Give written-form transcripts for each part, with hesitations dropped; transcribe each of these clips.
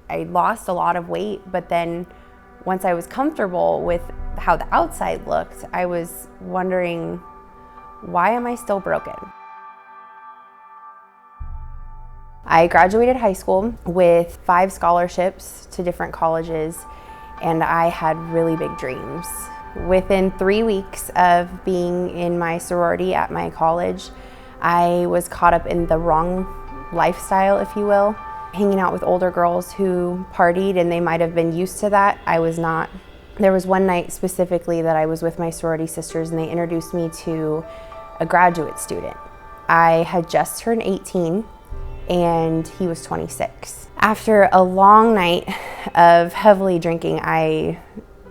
I lost a lot of weight, but then once I was comfortable with how the outside looked, I was wondering, why am I still broken? I graduated high school with 5 scholarships to different colleges, and I had really big dreams. Within 3 weeks of being in my sorority at my college, I was caught up in the wrong lifestyle, if you will, hanging out with older girls who partied, and they might have been used to that. I was not. There was one night specifically that I was with my sorority sisters, and they introduced me to a graduate student. I had just turned 18, and he was 26. After a long night of heavily drinking, I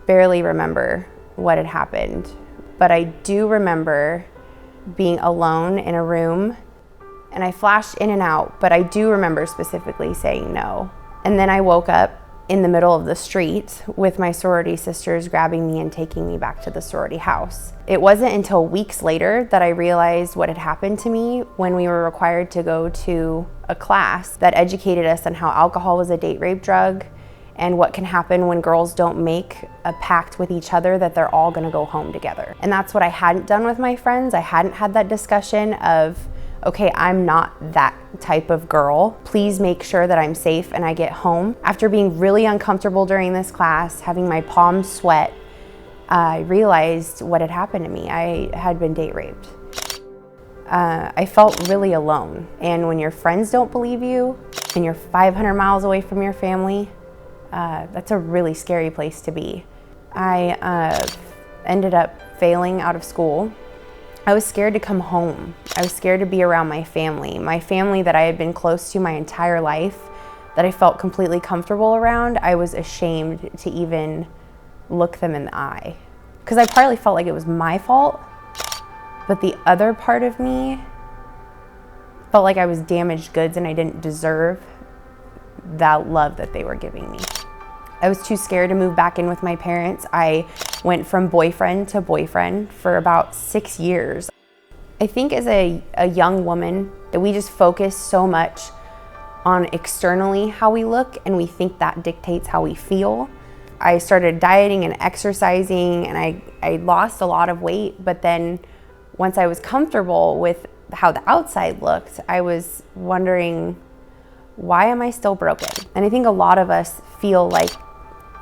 barely remember what had happened, but I do remember being alone in a room, and I flashed in and out, but I do remember specifically saying no. And then I woke up in the middle of the street with my sorority sisters grabbing me and taking me back to the sorority house. It wasn't until weeks later that I realized what had happened to me when we were required to go to a class that educated us on how alcohol was a date rape drug and what can happen when girls don't make a pact with each other that they're all gonna go home together. And that's what I hadn't done with my friends. I hadn't had that discussion of, okay, I'm not that type of girl. Please make sure that I'm safe and I get home. After being really uncomfortable during this class, having my palms sweat, I realized what had happened to me. I had been date raped. I felt really alone. And when your friends don't believe you and you're 500 miles away from your family, that's a really scary place to be. I ended up failing out of school. I was scared to come home. I was scared to be around my family that I had been close to my entire life, that I felt completely comfortable around. I was ashamed to even look them in the eye, because I partly felt like it was my fault, but the other part of me felt like I was damaged goods and I didn't deserve that love that they were giving me. I was too scared to move back in with my parents. I went from boyfriend to boyfriend for about 6 years. I think as a young woman, that we just focus so much on externally how we look, and we think that dictates how we feel. I started dieting and exercising, and I lost a lot of weight, but then once I was comfortable with how the outside looked, I was wondering, why am I still broken? And I think a lot of us feel like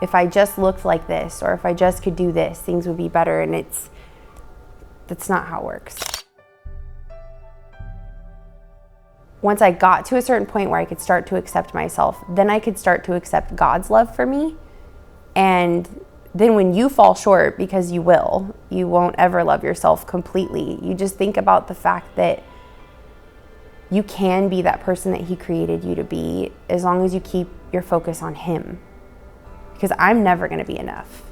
if I just looked like this, or if I just could do this, things would be better, and that's not how it works. Once I got to a certain point where I could start to accept myself, then I could start to accept God's love for me. And then when you fall short, because you will, you won't ever love yourself completely. You just think about the fact that you can be that person that He created you to be, as long as you keep your focus on Him. Because I'm never gonna be enough,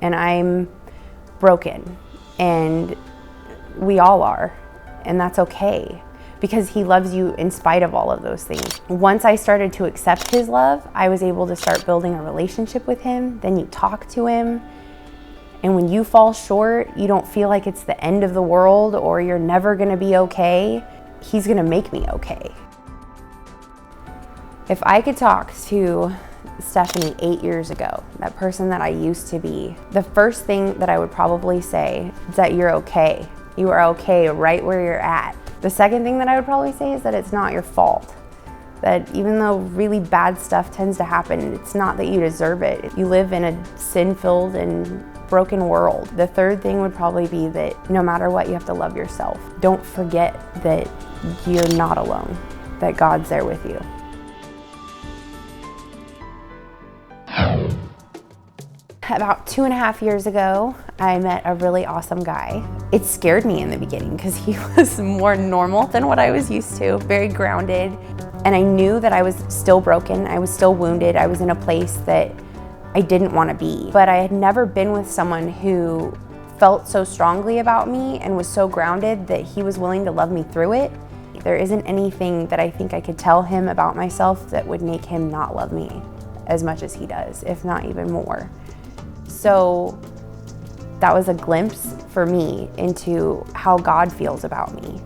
and I'm broken, and we all are, and that's okay, because He loves you in spite of all of those things. Once I started to accept His love, I was able to start building a relationship with Him. Then you talk to Him, and when you fall short, you don't feel like it's the end of the world or you're never gonna be okay. He's gonna make me okay. If I could talk to Stephanie 8 years ago, that person that I used to be, the first thing that I would probably say is that you're okay. You are okay right where you're at. The second thing that I would probably say is that it's not your fault. That even though really bad stuff tends to happen, it's not that you deserve it. You live in a sin-filled and broken world. The third thing would probably be that no matter what, you have to love yourself. Don't forget that you're not alone, that God's there with you. About 2.5 years ago, I met a really awesome guy. It scared me in the beginning because he was more normal than what I was used to, very grounded. And I knew that I was still broken, I was still wounded, I was in a place that I didn't want to be. But I had never been with someone who felt so strongly about me and was so grounded that he was willing to love me through it. There isn't anything that I think I could tell him about myself that would make him not love me as much as he does, if not even more. So that was a glimpse for me into how God feels about me.